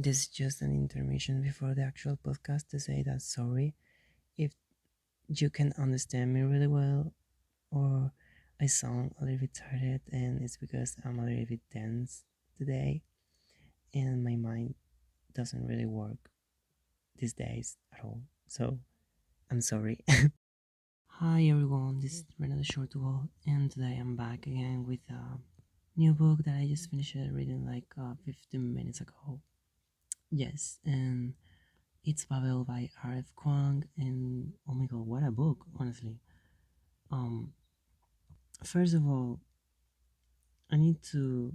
This is just an intermission before the actual podcast to say that sorry if you can understand me really well or I sound a little bit tired, and it's because I'm a little bit tense today and my mind doesn't really work these days at all. So I'm sorry. Hi everyone, this is Reno the shurtugal, and today I'm back again with a new book that I just finished reading like 15 minutes ago. Yes, and it's Babel by R.F.Kuang, and oh my god, what a book, honestly. Um, First of all, I need to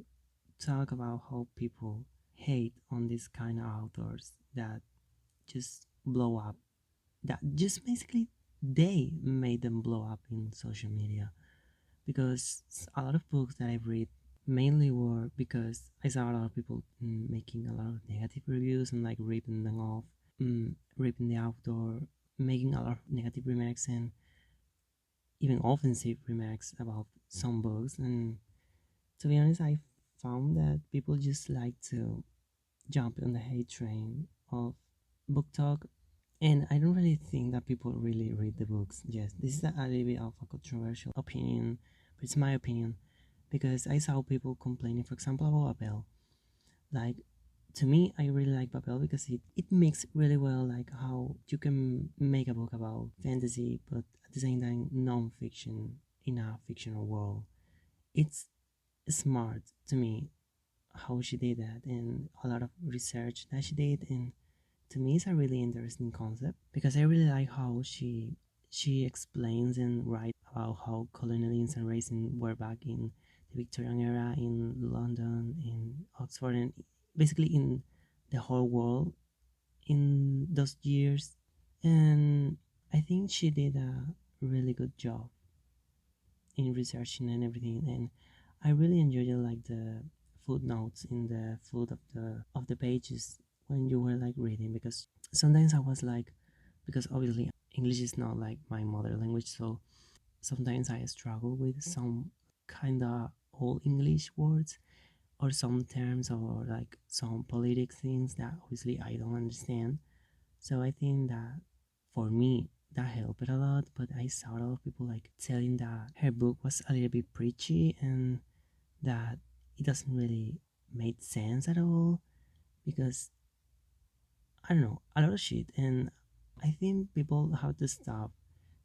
talk about how people hate on these kind of authors that just blow up, that just basically they made them blow up in social media, because a lot of books that I've read mainly were because I saw a lot of people making a lot of negative reviews and like ripping them off, ripping the author, making a lot of negative remarks and even offensive remarks about some books. And to be honest, I found that people just like to jump on the hate train of Booktok, and I don't really think that people really read the books. Yes, this is a little bit of a controversial opinion, but it's my opinion because I saw people complaining, for example, about Babel. Like, to me, I really like Babel because it makes really well like how you can make a book about fantasy, but at the same time, non-fiction in a fictional world. It's smart to me how she did that and a lot of research that she did, and to me it's a really interesting concept because I really like how she explains and writes about how colonialism and racism were back in the Victorian era in London, in Oxford, and basically in the whole world in those years. And I think she did a really good job in researching and everything, and I really enjoyed like the footnotes in the foot of the pages when you were like reading, because sometimes I was like, because obviously English is not like my mother language, so sometimes I struggle with some kind of old English words or some terms or like some politic things that obviously I don't understand. So I think that for me that helped a lot, but I saw a lot of people like telling that her book was a little bit preachy and that it doesn't really make sense at all, because I don't know, a lot of shit. And I think people have to stop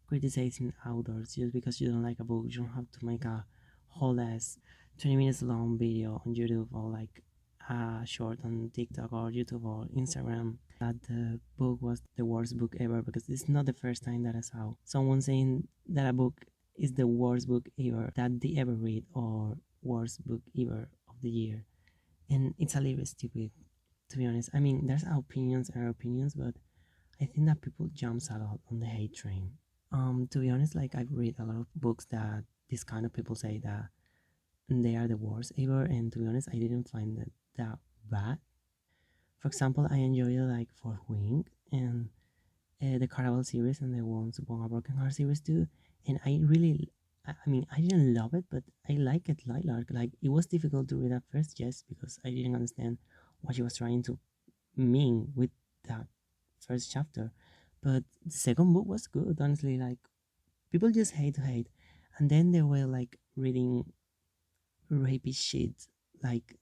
criticizing authors just because you don't like a book. You don't have to make a whole ass 20 minutes long video on YouTube or like a short on TikTok or YouTube or Instagram that the book was the worst book ever, because it's not the first time that I saw someone saying that a book is the worst book ever that they ever read or worst book ever of the year. And it's a little bit stupid, to be honest. I mean, there's opinions and opinions, but I think that people jumps a lot on the hate train. To be honest, like I've read a lot of books that this kind of people say that they are the worst ever, and to be honest, I didn't find that bad. For example, I enjoy like For Wing and the Caraval series and the Once Upon a Broken Heart series too. And I really, I mean, I didn't love it, but I like it. Like it was difficult to read at first, yes, because I didn't understand what she was trying to mean with that first chapter. But the second book was good, honestly. Like people just hate to hate, and then they were like reading rapey shit, like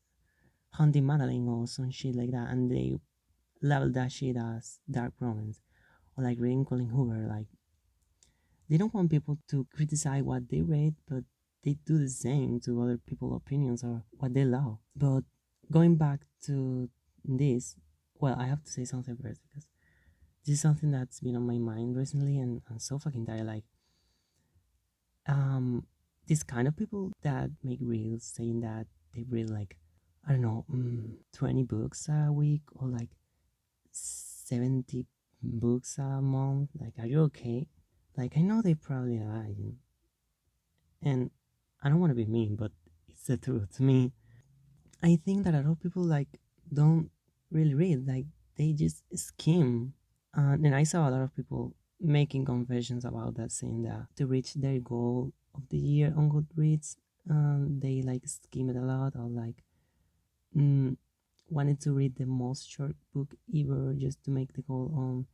Hunting Madeline or some shit like that, and they label that shit as dark romance, or like reading Colin Hoover. Like they don't want people to criticize what they read, but they do the same to other people's opinions or what they love. But going back to this, well, I have to say something first because this is something that's been on my mind recently, and I'm so fucking tired. Like, um, this kind of people that make reels saying that they read like, I don't know, 20 books a week or like 70 books a month. Like, are you okay? Like, I know they probably are, and I don't want to be mean, but it's the truth to me. I think that a lot of people like don't really read, like they just skim. And I saw a lot of people making confessions about that, saying that to reach their goal of the year on Goodreads, they like skim it a lot or like mm, wanted to read the most short book ever just to make the goal on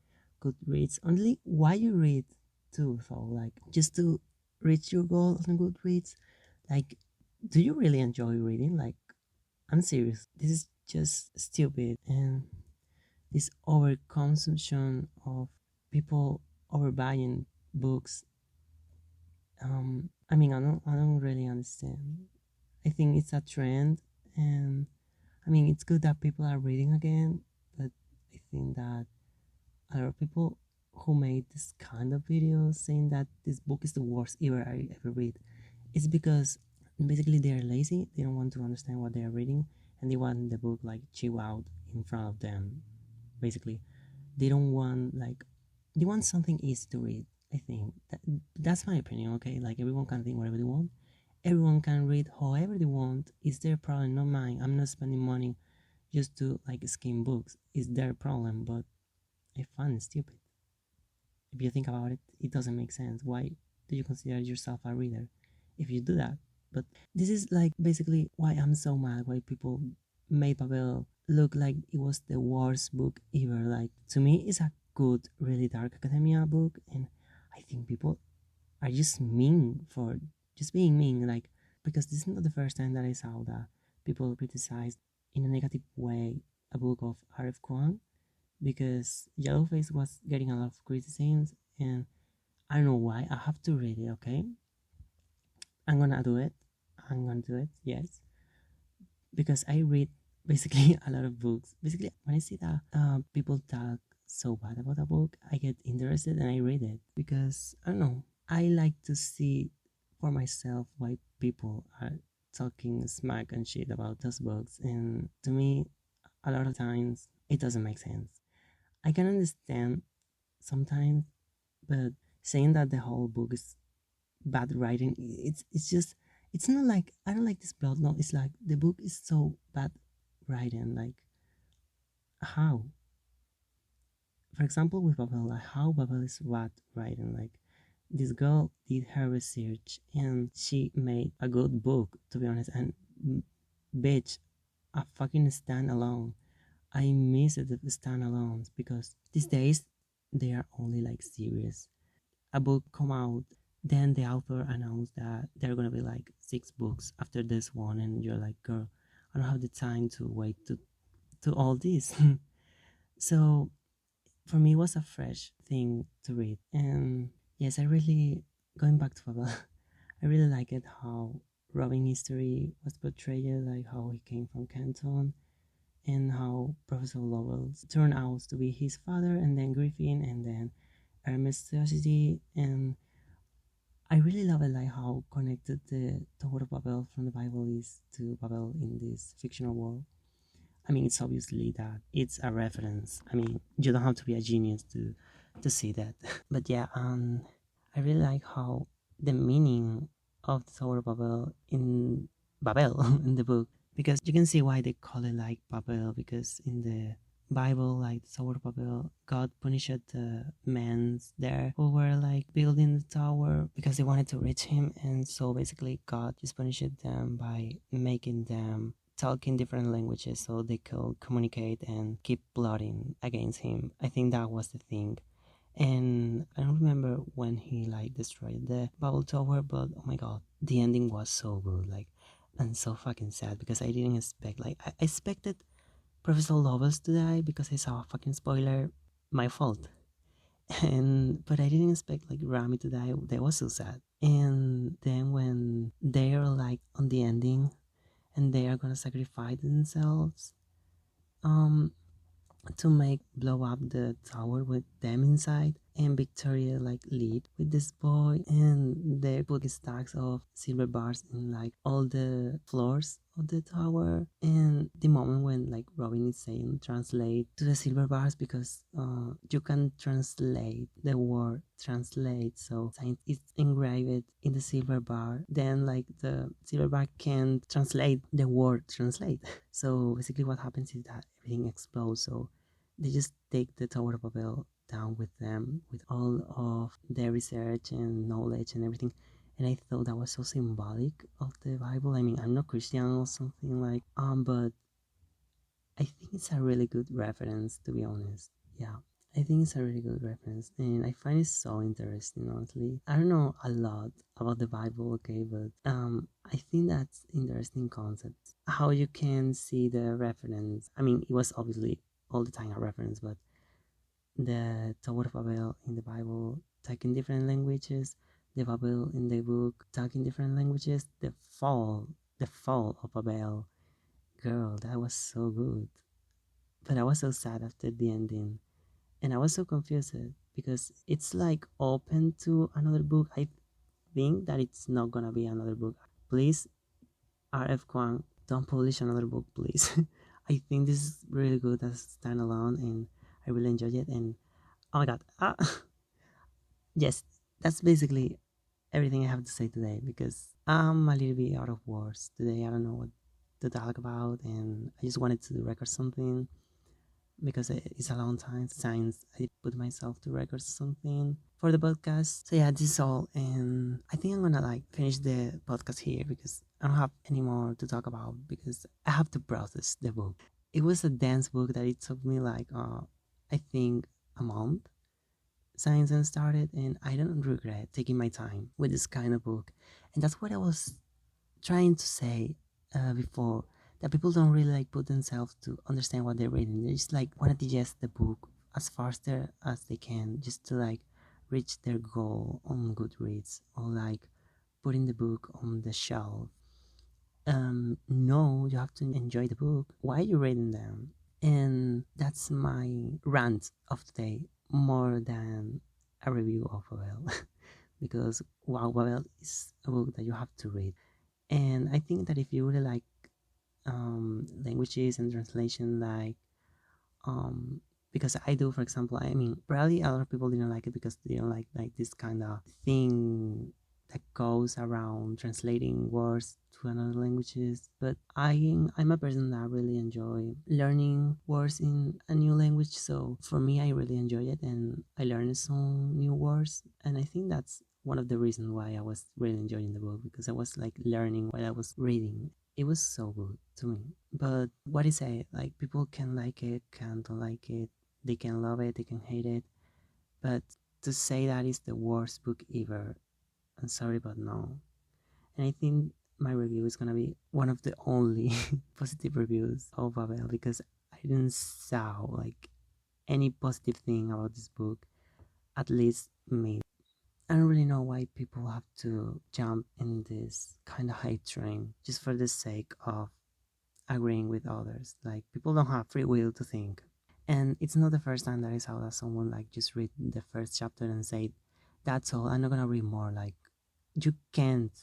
Goodreads. Only why you read too, so like just to reach your goal on Goodreads. Like, do you really enjoy reading? Like, I'm serious. This is just stupid, and this overconsumption of people overbuying books. I don't really understand. I think it's a trend, and I mean, it's good that people are reading again, but I think that a lot of people who made this kind of videos saying that this book is the worst I ever read, it's because basically they're lazy, they don't want to understand what they're reading, and they want the book like chew out in front of them. Basically, they don't want like they want something easy to read. I think that's my opinion. Okay, like everyone can think whatever they want. Everyone can read however they want. It's their problem, not mine. I'm not spending money just to like skim books. It's their problem, but I find it stupid. If you think about it, it doesn't make sense. Why do you consider yourself a reader if you do that? But this is like basically why I'm so mad. Why people made Babel look like it was the worst book ever. Like, to me, it's a good, really dark academia book, and I think people are just mean for just being mean. Like, because this is not the first time that I saw that people criticized in a negative way a book of R.F.Kuang, because Yellowface was getting a lot of criticisms, and I don't know why. I have to read it, okay? I'm gonna do it. I'm gonna do it, yes. Because I read basically a lot of books. Basically, when I see that people talk so bad about a book, I get interested and I read it. Because, I don't know, I like to see for myself why people are talking smack and shit about those books. And to me, a lot of times, it doesn't make sense. I can understand sometimes, but saying that the whole book is bad writing, it's just, it's not like I don't like this plot. No, it's like the book is so bad writing. Like, how? For example, with Babel, like how Babel is bad writing. Like, this girl did her research and she made a good book, to be honest. And bitch, a fucking standalone. I miss the standalones because these days they are only like series. A book come out, then the author announced that there are gonna be like 6 books after this one, and you're like, girl, I don't have the time to wait to all this. So for me, it was a fresh thing to read, and yes, I really, going back to Babel, I really like it how Robin history was portrayed, like how he came from Canton, and how Professor Lovell turned out to be his father, and then Griffin, and then Hermesticity, and I really love it, like how connected the Tower of Babel from the Bible is to Babel in this fictional world. I mean, it's obviously that it's a reference. I mean, you don't have to be a genius to see that. But yeah, I really like how the meaning of the Tower of Babel in Babel in the book, because you can see why they call it like Babel, because in the Bible, like the Tower of Babel, God punished the men there who were like building the tower because they wanted to reach him, and so basically God just punished them by making them talk in different languages so they could communicate and keep plotting against him. I think that was the thing. And I don't remember when he like destroyed the Babel Tower, but oh my god, the ending was so good, like, and so fucking sad because I didn't expect, like, I expected Professor Lovels to die because I saw a fucking spoiler. My fault. And but I didn't expect like Rami to die. That was so sad. And then when they are like on the ending and they are gonna sacrifice themselves, um, to make blow up the tower with them inside, and Victoria like lead with this boy, and they put stacks of silver bars in like all the floors of the tower. And the moment when like Robin is saying translate to the silver bars, because you can translate the word translate, so it's engraved in the silver bar, then like the silver bar can translate the word translate. So basically what happens is that everything explodes. So they just take the Tower of Babel down with them, with all of their research and knowledge and everything. And I thought that was so symbolic of the Bible. I mean, I'm not Christian or something like, but I think it's a really good reference, to be honest. Yeah, I think it's a really good reference, and I find it so interesting. Honestly, I don't know a lot about the Bible, okay, but I think that's interesting concept. How you can see the reference. I mean, it was obviously all the time a reference, but the Tower of Babel in the Bible talking different languages, the Babel in the book talking different languages, the fall of Babel. Girl, that was so good. But I was so sad after the ending. And I was so confused because it's like open to another book. I think that it's not gonna be another book. Please, R.F.Kuang, don't publish another book, please. I think this is really good as standalone and I really enjoyed it. And oh my god, yes, that's basically everything I have to say today because I'm a little bit out of words today. I don't know what to talk about, and I just wanted to record something because it's a long time since I put myself to record something for the podcast. So yeah, this is all, and I think I'm gonna like finish the podcast here because I don't have any more to talk about because I have to process the book. It was a dense book that it took me like I think a month since I started, and I don't regret taking my time with this kind of book. And that's what I was trying to say before, that people don't really like put themselves to understand what they're reading. They just like want to digest the book as faster as they can just to like reach their goal on Goodreads or like putting the book on the shelf. No, you have to enjoy the book. Why are you reading them? And that's my rant of today, more than a review of Babel, because wow, Babel is a book that you have to read. And I think that if you really like languages and translation, like because I do, for example, I mean, probably a lot of people didn't like it because they don't like this kind of thing that goes around translating words to another languages. But I'm a person that really enjoy learning words in a new language. So for me, I really enjoy it, and I learned some new words, and I think that's one of the reasons why I was really enjoying the book because I was like learning while I was reading. It was so good to me. But what is it? Like people can like it, can't like it. They can love it, they can hate it. But to say that is the worst book ever, I'm sorry, but no. And I think my review is gonna be one of the only positive reviews of Babel because I didn't saw like any positive thing about this book, at least me. I don't really know why people have to jump in this kind of hate train just for the sake of agreeing with others. Like people don't have free will to think. And it's not the first time that I saw that someone like just read the first chapter and say, "That's all. I'm not gonna read more." Like you can't.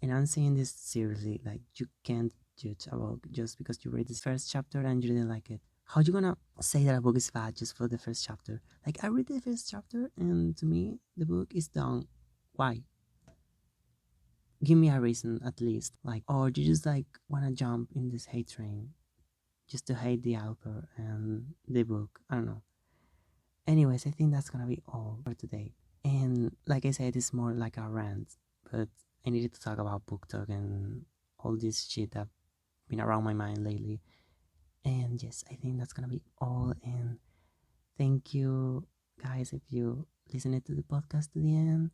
And I'm saying this seriously. Like you can't judge a book just because you read this first chapter and you didn't like it. How you gonna say that a book is bad just for the first chapter? Like I read the first chapter and to me the book is done. Why? Give me a reason at least. Like, or you just like wanna jump in this hate train just to hate the author and the book. I don't know. Anyways, I think that's gonna be all for today. And like I said, it's more like a rant, but I needed to talk about Booktok and all this shit that's been around my mind lately. And yes, I think that's gonna be all. And thank you guys if you listened to the podcast to the end.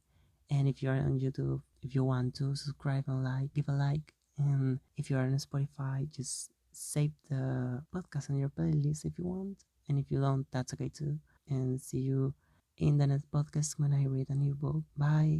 And if you're on YouTube, if you want to subscribe and like, give a like. And if you are on Spotify, just save the podcast on your playlist if you want. And if you don't, that's okay too. And see you in the next podcast when I read a new book. Bye.